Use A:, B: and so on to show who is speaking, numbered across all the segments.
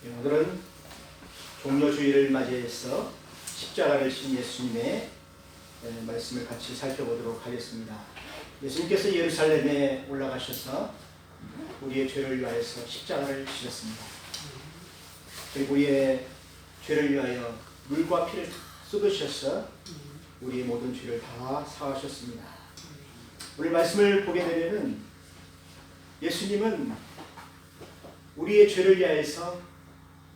A: 오늘은 종려주의를 맞이해서 십자가를 진 예수님의 말씀을 같이 살펴보도록 하겠습니다. 예수님께서 예루살렘에 올라가셔서 우리의 죄를 위하여서 십자가를 지셨습니다. 그리고 우리의 죄를 위하여 물과 피를 다 쏟으셔서 우리의 모든 죄를 다 사하셨습니다. 오늘 말씀을 보게 되면은 예수님은 우리의 죄를 위하여서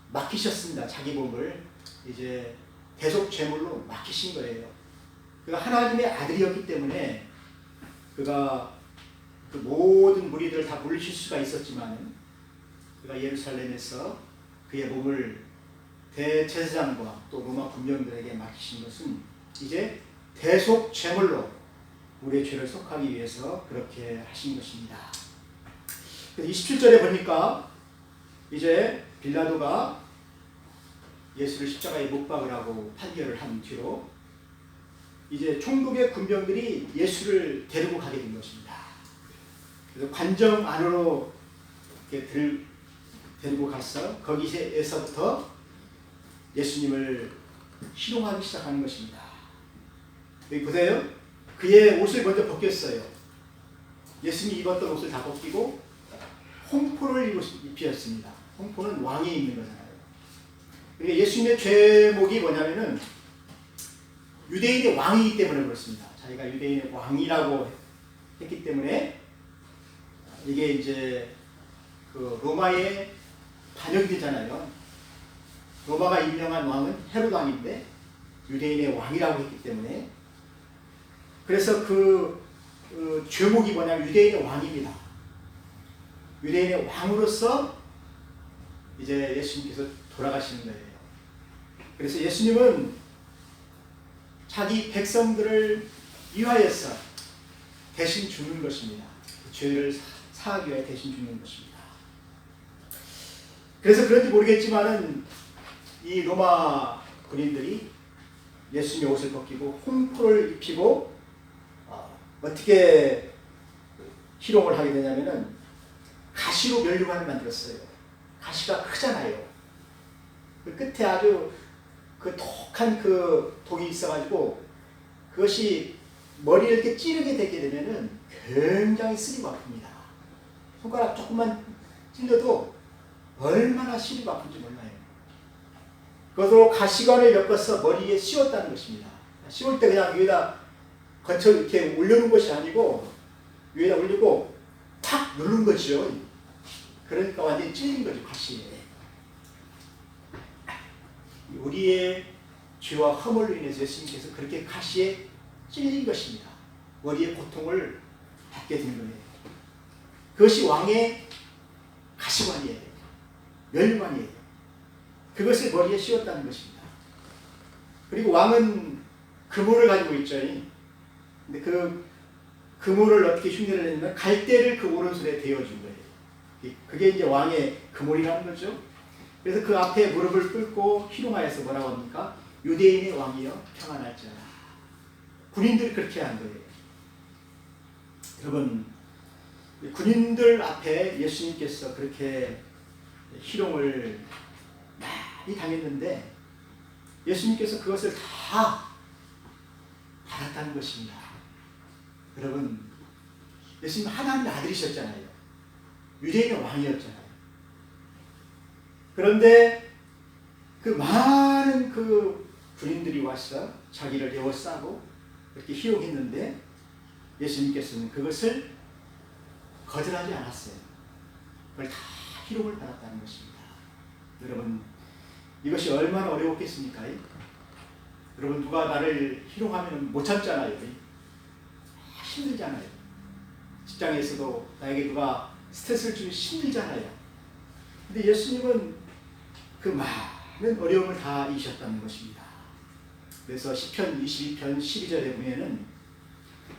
A: 맡기셨습니다. 자기 몸을 이제 대속 제물로 맡기신 거예요. 그가 하나님의 아들이었기 때문에 그가 그 모든 무리들을 다 물리칠 수가 있었지만 그가 예루살렘에서 그의 몸을 대제사장과 또 로마 군병들에게 맡기신 것은 이제 대속 제물로 우리의 죄를 속하기 위해서 그렇게 하신 것입니다. 27절에 보니까 이제 빌라도가 예수를 십자가에 못 박으라고 판결을 한 뒤로 이제 총독의 군병들이 예수를 데리고 가게 된 것입니다. 그래서 관정 안으로 이렇게 데리고 가서 거기에서부터 예수님을 희롱하기 시작하는 것입니다. 여기 보세요. 그의 옷을 먼저 벗겼어요. 예수님이 입었던 옷을 다 벗기고 홍포를 입히었습니다. 홍포는 왕이 입는 거잖아요. 그러니까 예수님의 죄목이 뭐냐면은 유대인의 왕이기 때문에 그렇습니다. 자기가 유대인의 왕이라고 했기 때문에 이게 이제 그 로마의 반역이 되잖아요. 로마가 임명한 왕은 헤롯 왕인데 유대인의 왕이라고 했기 때문에 그래서 그 죄목이 뭐냐면 유대인의 왕입니다. 유대인의 왕으로서 이제 예수님께서 돌아가시는 거예요. 그래서 예수님은 자기 백성들을 위하여서 대신 죽는 것입니다. 죄를 사하기 위해 대신 죽는 것입니다. 그래서 그런지 모르겠지만은 이 로마 군인들이 예수님의 옷을 벗기고 홍포를 입히고 어떻게 희롱을 하게 되냐면은 가시로 면류관을 만들었어요. 가시가 크잖아요. 그 끝에 아주 그 독한 그 독이 있어가지고 그것이 머리를 이렇게 찌르게 되게 되면은 굉장히 쓰리고 아픕니다. 손가락 조금만 찔러도 얼마나 시리고 아픈지 몰라요. 그것으로 가시관을 엮어서 머리에 씌웠다는 것입니다. 씌울 때 그냥 위에다 건쳐 이렇게 올려놓은 것이 아니고 위에다 올리고 탁 누른 거죠. 그러니까 완전히 찔린 거죠, 가시에. 우리의 죄와 허물로 인해서 예수님께서 그렇게 가시에 찔린 것입니다. 머리의 고통을 받게 된 거예요. 그것이 왕의 가시관이에요. 멸관이에요. 그것을 머리에 씌웠다는 것입니다. 그리고 왕은 그물을 가지고 있죠. 근데 그 그물을 어떻게 흉내를 내냐면 갈대를 그 오른손에 대어준 거예요. 그게 이제 왕의 그물이라는 거죠. 그래서 그 앞에 무릎을 꿇고 희롱하여서 뭐라고 합니까? 유대인의 왕이여 평안할지어다. 군인들이 그렇게 한 거예요. 여러분, 군인들 앞에 예수님께서 그렇게 희롱을 많이 당했는데 예수님께서 그것을 다 받았다는 것입니다. 여러분, 예수님 하나님의 아들이셨잖아요. 유대인의 왕이었잖아요. 그런데 그 많은 그 군인들이 와서 자기를 에워싸고 그렇게 희롱했는데 예수님께서는 그것을 거절하지 않았어요. 그걸 다 희롱을 받았다는 것입니다. 여러분, 이것이 얼마나 어려웠겠습니까? 여러분, 누가 나를 희롱하면 못 참잖아요. 힘들잖아요. 직장에서도 나에게 누가 스트레스를 주면 힘들잖아요. 근데 예수님은 그 많은 어려움을 다 이기셨다는 것입니다. 그래서 시편 22편 12절에 보면은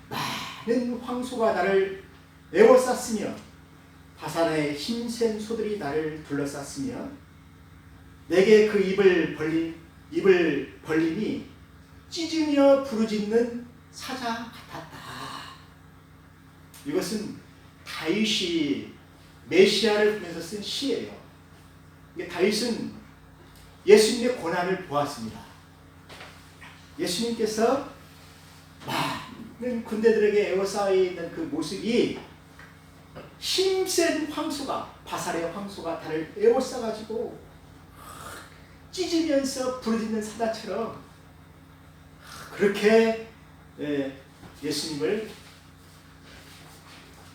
A: 많은 황소가 나를 에워쌌으며 바산의 힘센 소들이 나를 둘러쌌으며 내게 그 입을 벌림이 찢으며 부르짖는 사자 같았다. 이것은 다윗이 메시아를 보면서 쓴 시예요. 다윗은 예수님의 고난을 보았습니다. 예수님께서 많은 군대들에게 에워싸여 있는 그 모습이 힘센 황소가, 바살의 황소가 달을 에워싸가지고 찢으면서 부르짖는 사자처럼 그렇게 예수님을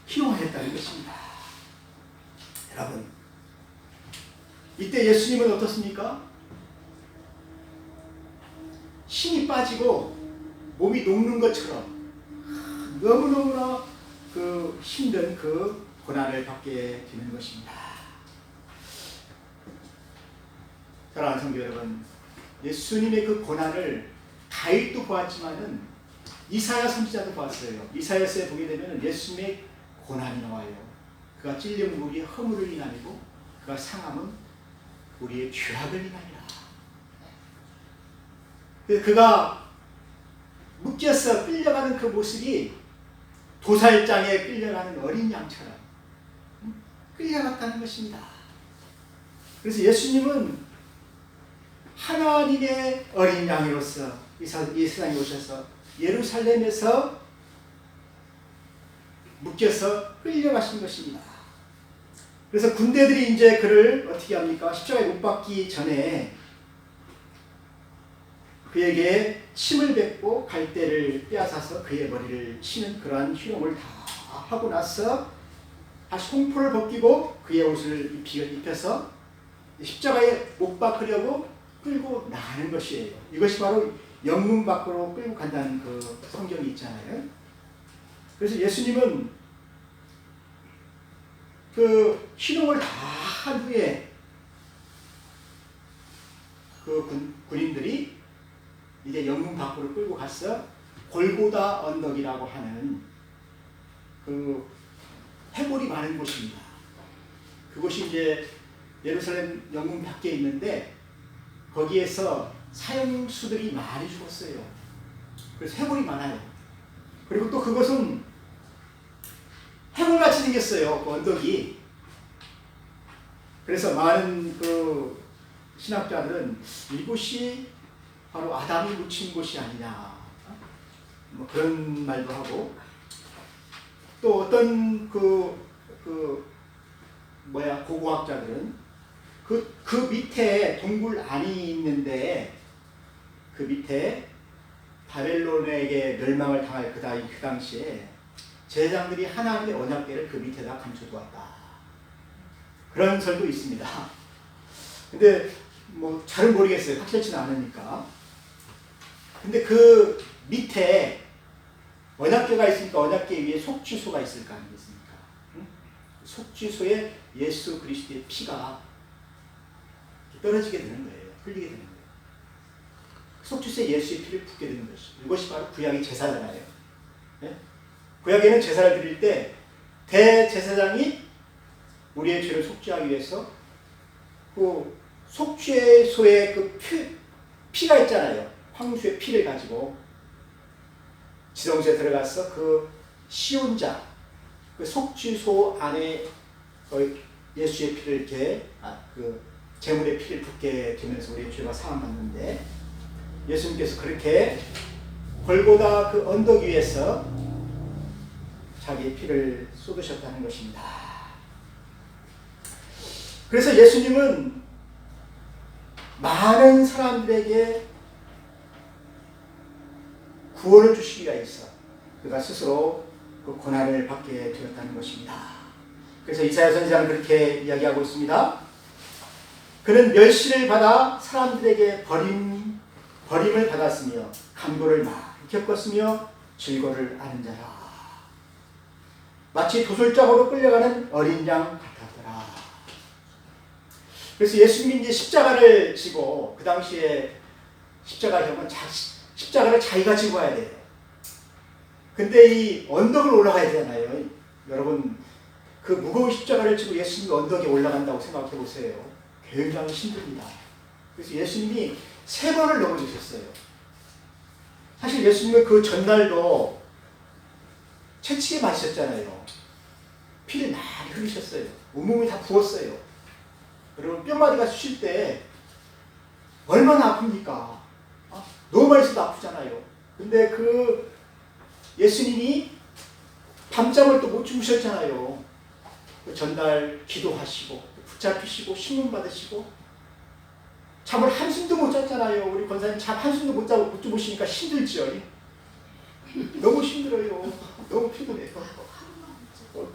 A: 희롱하였다는 것입니다. 여러분, 이때 예수님은 어떻습니까? 힘이 빠지고 몸이 녹는 것처럼 너무너무나 그 힘든 그 고난을 받게 되는 것입니다. 사랑하는 성도 여러분, 예수님의 그 고난을 다윗도 보았지만은 이사야 선지자도 보았어요. 이사야서에 보게 되면 예수님의 고난이 나와요. 그가 찔림은 우리의 허물을 인함이고 그가 상함은 우리의 죄악을 인함이라. 그가 묶여서 끌려가는 그 모습이 도살장에 끌려가는 어린 양처럼 끌려갔다는 것입니다. 그래서 예수님은 하나님의 어린 양으로서 이 세상에 오셔서 예루살렘에서 묶여서 끌려가신 것입니다. 그래서 군대들이 이제 그를 어떻게 합니까? 십자가에 못 박기 전에 그에게 침을 뱉고 갈대를 빼앗아서 그의 머리를 치는 그러한 희롱을 다 하고 나서 다시 홍포를 벗기고 그의 옷을 입혀서 십자가에 못 박으려고 끌고 나가는 것이에요. 이것이 바로 영문 밖으로 끌고 간다는 그 성경이 있잖아요. 그래서 예수님은 그 희롱을 다 한 후에 그 군인들이 이제 영문 밖으로 끌고 가서 골고다 언덕이라고 하는 그 해골이 많은 곳입니다. 그곳이 이제 예루살렘 영문 밖에 있는데 거기에서 사형수들이 많이 죽었어요. 그래서 해골이 많아요. 그리고 또 그것은 해골같이 생겼어요. 그 언덕이. 그래서 많은 그 신학자들은 이곳이 바로 아담이 묻힌 곳이 아니냐, 뭐 그런 말도 하고, 또 어떤 고고학자들은 그 밑에 동굴 안이 있는데 그 밑에 바벨론에게 멸망을 당할 그 당시에 제사장들이 하나님의 언약궤를 그 밑에다 감춰두었다. 그런 설도 있습니다. 근데 뭐 잘은 모르겠어요. 확실치는 않으니까. 근데 그 밑에 언약궤가 있으니까 언약궤 위에 속죄소가 있을 거 아니겠습니까? 응? 속죄소에 예수 그리스도의 피가 떨어지게 되는 거예요. 흘리게 되는 거예요. 속죄소에 예수의 피를 붓게 되는 것이죠. 이것이 바로 구약의 제사잖아요. 네? 구약에는 제사를 드릴 때 대제사장이 우리의 죄를 속죄하기 위해서 그 속죄소에 그 피가 있잖아요. 황소의 피를 가지고 지성소에 들어가서 그 시온자, 그 속죄소 안에 예수의 피를 이렇게 그 제물의 피를 붓게 되면서 우리의 죄가 사함받는데, 예수님께서 그렇게 골고다 그 언덕 위에서 자기의 피를 쏟으셨다는 것입니다. 그래서 예수님은 많은 사람들에게 구원을 주시기 위해서 그가 스스로 그 고난을 받게 되었다는 것입니다. 그래서 이사야 선지자는 그렇게 이야기하고 있습니다. 그는 멸시를 받아 사람들에게 버림을 받았으며 간고를 많이 겪었으며 질고를 아는 자라. 마치 도술장으로 끌려가는 어린 양 같았더라. 그래서 예수님이 이제 십자가를 지고, 그 당시에 십자가형은 십자가를 자기가 지고 가야 돼요. 근데 이 언덕을 올라가야 되잖아요. 여러분, 그 무거운 십자가를 지고 예수님이 언덕에 올라간다고 생각해 보세요. 굉장히 힘듭니다. 그래서 예수님이 3번을 넘어지셨어요. 사실 예수님은 그 전날도 채찍에 맞으셨잖아요. 피를 많이 흘리셨어요. 온몸이 다 부었어요. 여러분 뼈마디가 쑤실 때 얼마나 아픕니까? 너무 많이 써도 아프잖아요. 근데 그 예수님이 밤잠을 또 못 주무셨잖아요. 전날 기도하시고 붙잡히시고 신문 받으시고 잠을 한숨도 못 잤잖아요. 우리 권사님 잠 한숨도 못 자고 못 주무시니까 힘들죠. 너무 힘들어요. 너무 피곤해요.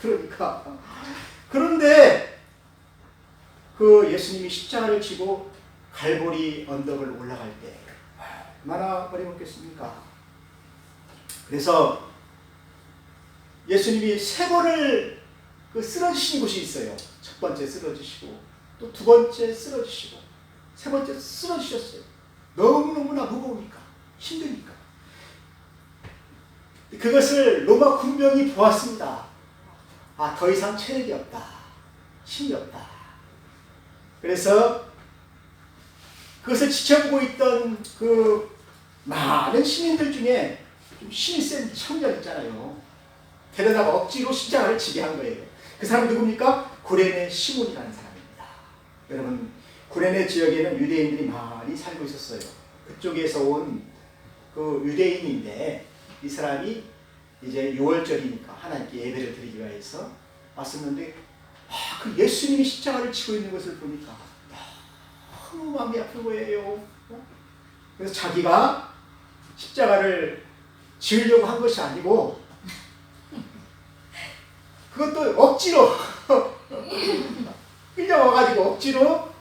A: 그러니까 그런데 그 예수님이 십자가를 지고 갈보리 언덕을 올라갈 때 얼마나 어려웠겠습니까? 그래서 예수님이 세 번을 그 쓰러지신 곳이 있어요. 첫 번째 쓰러지시고 또 두 번째 쓰러지시고 세 번째 쓰러지셨어요. 너무너무나 무거우니까 힘드니까. 그것을 로마 군병이 보았습니다. 더 이상 체력이 없다. 힘이 없다. 그래서 그것을 지켜보고 있던 그 많은 시민들 중에 좀 힘이 센 청년 있잖아요. 데려다가 억지로 십자가를 지게 한 거예요. 그 사람이 누굽니까? 구레네 시몬이라는 사람입니다. 여러분, 구레네 지역에는 유대인들이 많이 살고 있었어요. 그쪽에서 온 그 유대인인데 이 사람이 이제 6월절이니까 하나님께 예배를 드리기 위해서 왔었는데 그 예수님이 십자가를 지고 있는 것을 보니까 너무 마음이 아픈 거예요. 그래서 자기가 십자가를 지으려고 한 것이 아니고 그것도 억지로 끌려와가지고 억지로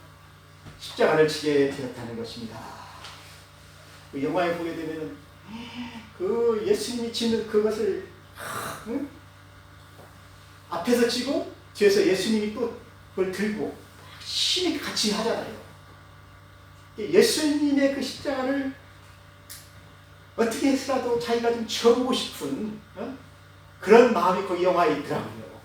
A: 십자가를 지게 되었다는 것입니다. 그 영화에 보게 되면은 그 예수님이 지는 그것을 앞에서 지고 뒤에서 예수님이 또 그걸 들고 힘이 같이 하잖아요. 예수님의 그 십자가를 어떻게 해서라도 자기가 좀 지어보고 싶은 그런 마음이 거기 영화에 있더라고요.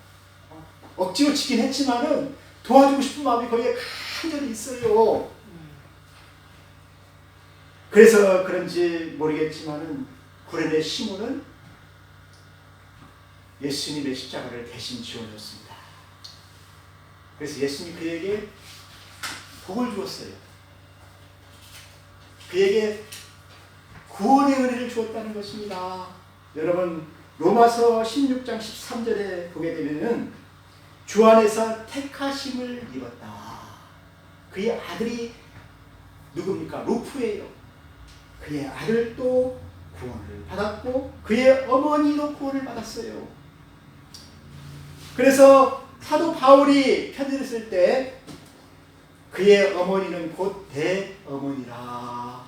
A: 억지로 지긴 했지만은 도와주고 싶은 마음이 거기에 간절히 있어요. 그래서 그런지 모르겠지만은 구레네 시몬은 예수님의 십자가를 대신 지어줬습니다. 그래서 예수님이 그에게 복을 주었어요. 그에게 구원의 은혜를 주었다는 것입니다. 여러분, 로마서 16장 13절에 보게 되면은 주 안에서 택하심을 입었다. 그의 아들이 누굽니까? 루프예요. 그의 아들도 구원을 받았고 그의 어머니도 구원을 받았어요. 그래서 사도 바울이 편지를 쓸 때 그의 어머니는 곧 대어머니라.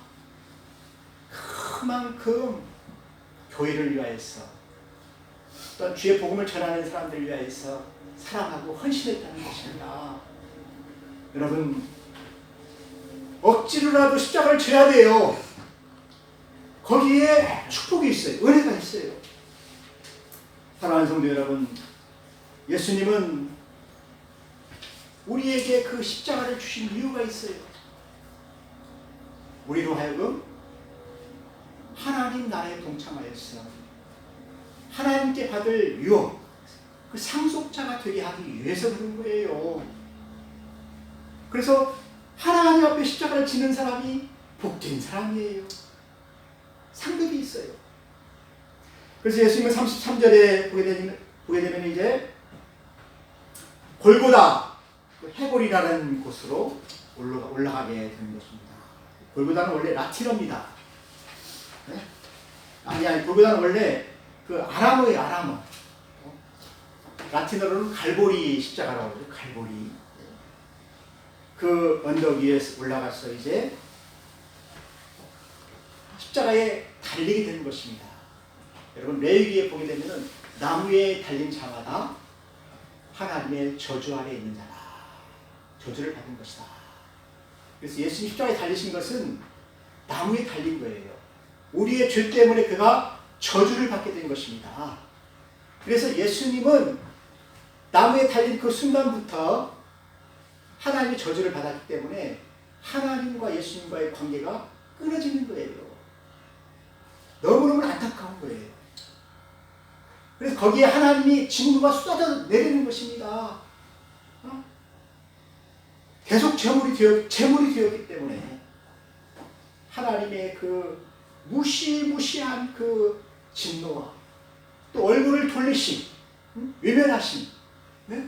A: 그만큼 교회를 위하여서 또 주의 복음을 전하는 사람들을 위하여서 사랑하고 헌신했다는 것입니다. 여러분, 억지로라도 십자가를 져야 돼요. 거기에 축복이 있어요. 은혜가 있어요. 사랑하는 성도 여러분, 예수님은 우리에게 그 십자가를 주신 이유가 있어요. 우리로 하여금 하나님 나라에 동참하여서 하나님께 받을 유업, 그 상속자가 되게 하기 위해서 그런 거예요. 그래서 하나님 앞에 십자가를 지는 사람이 복된 사람이에요. 상급이 있어요. 그래서 예수님은 33절에 보게 되면 이제 골고다, 해골이라는 곳으로 올라가게 되는 것입니다. 골고다는 원래 라틴어입니다. 네? 아니, 골고다는 원래 그 아람어예요, 아람어. 라틴어로는 갈보리 십자가라고 하죠, 갈보리. 그 언덕 위에 올라가서 이제 십자가에 달리게 되는 것입니다. 여러분, 레위기에 보게 되면은 나무에 달린 자마다 하나님의 저주 아래 있는 자라. 저주를 받은 것이다. 그래서 예수님 십자가에 달리신 것은 나무에 달린 거예요. 우리의 죄 때문에 그가 저주를 받게 된 것입니다. 그래서 예수님은 나무에 달린 그 순간부터 하나님의 저주를 받았기 때문에 하나님과 예수님과의 관계가 끊어지는 거예요. 너무너무 안타까운 거예요. 그래서 거기에 하나님이 진노가 쏟아져 내리는 것입니다. 계속 제물이 되었기 때문에 하나님의 그 무시무시한 그 진노와 또 얼굴을 돌리심, 외면하심, 네?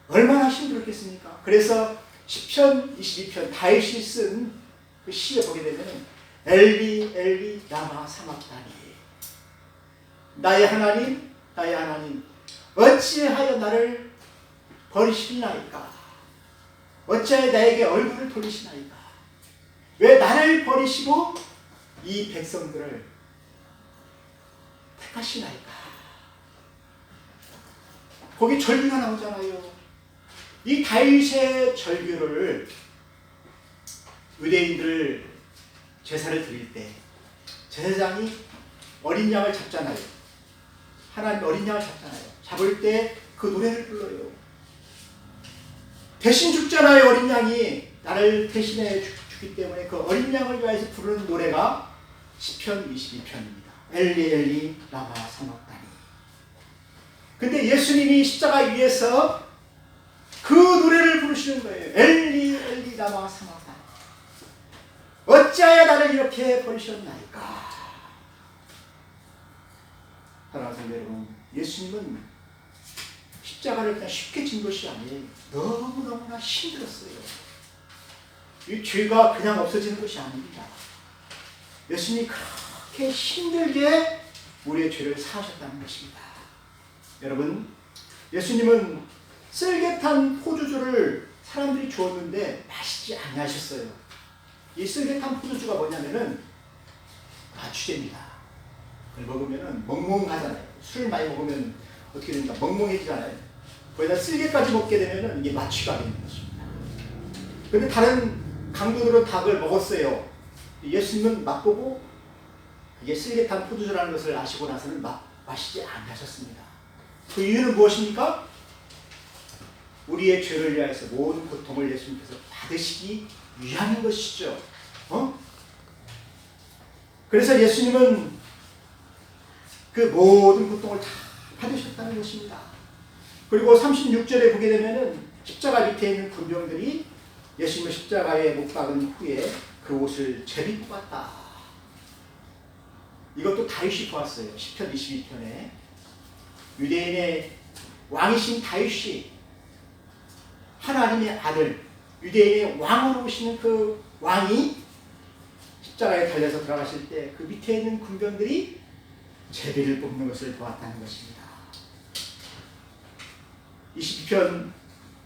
A: 얼마나 힘들었겠습니까? 그래서 시편 22편 다윗이 쓴 그 시에 보게 되면 엘리 엘리 라마 사막다니, 나의 하나님 나의 하나님 어찌하여 나를 버리시나이까? 어찌하여 나에게 얼굴을 돌리시나이까? 왜 나를 버리시고 이 백성들을 택하시나이까? 거기 절규가 나오잖아요. 이 다윗의 절규를 유대인들 제사를 드릴 때 제사장이 어린 양을 잡잖아요. 하나님 어린 양을 잡잖아요. 잡을 때 그 노래를 불러요. 대신 죽잖아요. 어린 양이 나를 대신해 주기 때문에 그 어린 양을 위하여서 부르는 노래가 시편 22편입니다. 엘리 엘리 라마 사막다니. 근데 예수님이 십자가 위에서 그 노래를 부르시는 거예요. 엘리 엘리 라마 사막다니, 어찌하여 나를 이렇게 버리셨나이까? 사랑하는 성도 여러분, 예수님은 십자가를 그냥 쉽게 진 것이 아니에요. 너무너무나 힘들었어요. 이 죄가 그냥 없어지는 것이 아닙니다. 예수님이 그렇게 힘들게 우리의 죄를 사하셨다는 것입니다. 여러분, 예수님은 쓸개탄 포도주를 사람들이 주었는데 마시지 아니하셨어요. 이 쓸개탄 포도주가 뭐냐면은 마취제입니다. 그걸 먹으면은 멍멍하잖아요. 술 많이 먹으면 어떻게 됩니까? 멍멍해지잖아요. 거기다 쓸개까지 먹게 되면은 이게 마취가 되는 것입니다. 그런데 다른 강도들은 다 그걸 먹었어요. 예수님은 맛보고 이게 쓸개탄 포도주라는 것을 아시고 나서는 마시지 않으셨습니다. 그 이유는 무엇입니까? 우리의 죄를 위하여서 모든 고통을 예수님께서 받으시기 위한 것이죠. 그래서 예수님은 그 모든 고통을 다 받으셨다는 것입니다. 그리고 36절에 보게 되면은 십자가 밑에 있는 군병들이 예수님을 십자가에 못 박은 후에 그 옷을 제비 뽑았다. 이것도 다윗이 보았어요. 시편 22편에 유대인의 왕이신 다윗이 하나님의 아들, 유대인의 왕으로 오시는 그 왕이 십자가에 달려서 들어가실 때 그 밑에 있는 군병들이 제비를 뽑는 것을 보았다는 것입니다. 22편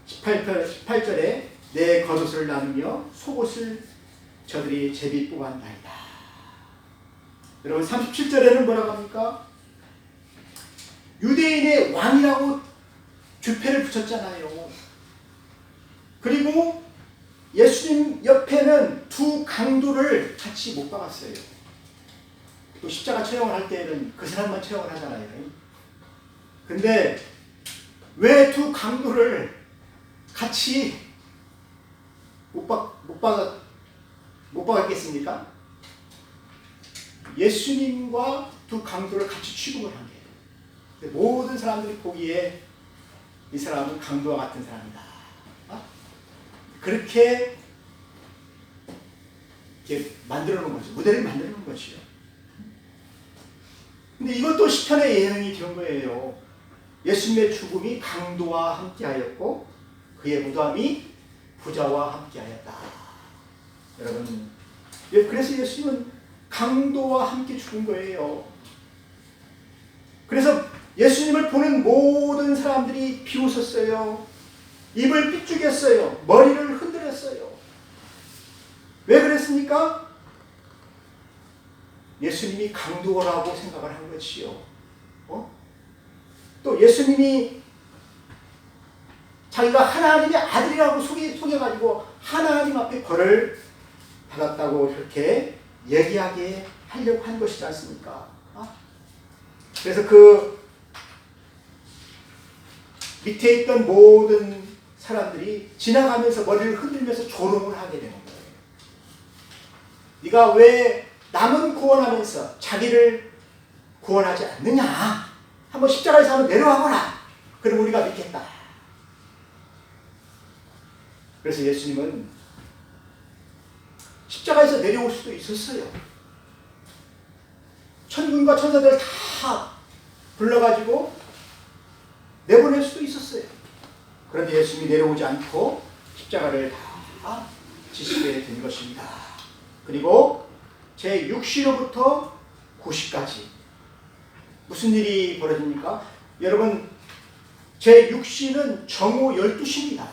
A: 18절에 내 겉옷을 나누며 속옷을 저들이 제비 뽑았나이다. 여러분 37절에는 뭐라고 합니까? 유대인의 왕이라고 주패를 붙였잖아요. 그리고 예수님 옆에는 두 강도를 같이 못 박았어요. 또 십자가 처형을 할 때는 그 사람만 처형을 하잖아요. 근데 왜 두 강도를 같이 못 박았겠습니까? 예수님과 두 강도를 같이 취급을 한 거예요. 모든 사람들이 보기에 이 사람은 강도와 같은 사람이다. 그렇게 이렇게 만들어 놓은 거죠. 무대를 만들어 놓은 것이요. 근데 이것도 시편의 예언이 된 거예요. 예수님의 죽음이 강도와 함께하였고 그의 무덤이 부자와 함께하였다. 여러분, 그래서 예수님은 강도와 함께 죽은 거예요. 그래서 예수님을 보는 모든 사람들이 비웃었어요. 입을 삐죽였어요. 머리를 흔들었어요. 왜 그랬습니까? 예수님이 강도라고 생각을 한 것이요. 또 예수님이 자기가 하나님의 아들이라고 속여가지고 하나님 앞에 벌을 받았다고 그렇게 얘기하게 하려고 한 것이지 않습니까? 그래서 그 밑에 있던 모든 사람들이 지나가면서 머리를 흔들면서 조롱을 하게 되는 거예요. 네가 왜 남은 구원하면서 자기를 구원하지 않느냐? 한번 십자가에서 한번 내려와보라. 그럼 우리가 믿겠다. 그래서 예수님은 십자가에서 내려올 수도 있었어요. 천군과 천사들 다 불러가지고 내보낼 수도 있었어요. 그런데 예수님이 내려오지 않고 십자가를 다 지시게 된 것입니다. 그리고 제6시로부터 9시까지 무슨 일이 벌어집니까? 여러분, 제6시는 정오 12시입니다.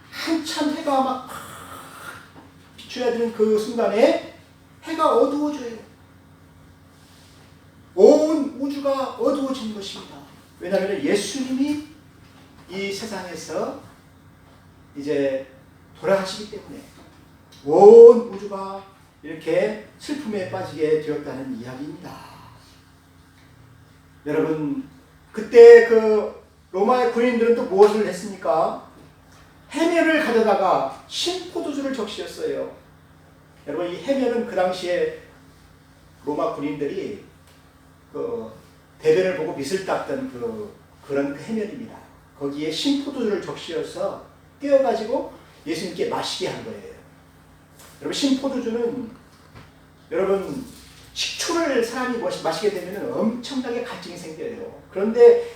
A: 한참 해가 막 비춰야 되는 그 순간에 해가 어두워져요. 온 우주가 어두워지는 것입니다. 왜냐하면 예수님이 이 세상에서 이제 돌아가시기 때문에 온 우주가 이렇게 슬픔에 빠지게 되었다는 이야기입니다. 여러분, 그때 그 로마의 군인들은 또 무엇을 했습니까? 해면을 가져다가 신포도주를 적시었어요. 여러분, 이 해면은 그 당시에 로마 군인들이 그 대변을 보고 밑을 닦던 그런 해면입니다. 거기에 신포도주를 적시어서 띄어가지고 예수님께 마시게 한 거예요. 여러분, 신포도주는 여러분 식초를 사람이 마시게 되면 엄청나게 갈증이 생겨요. 그런데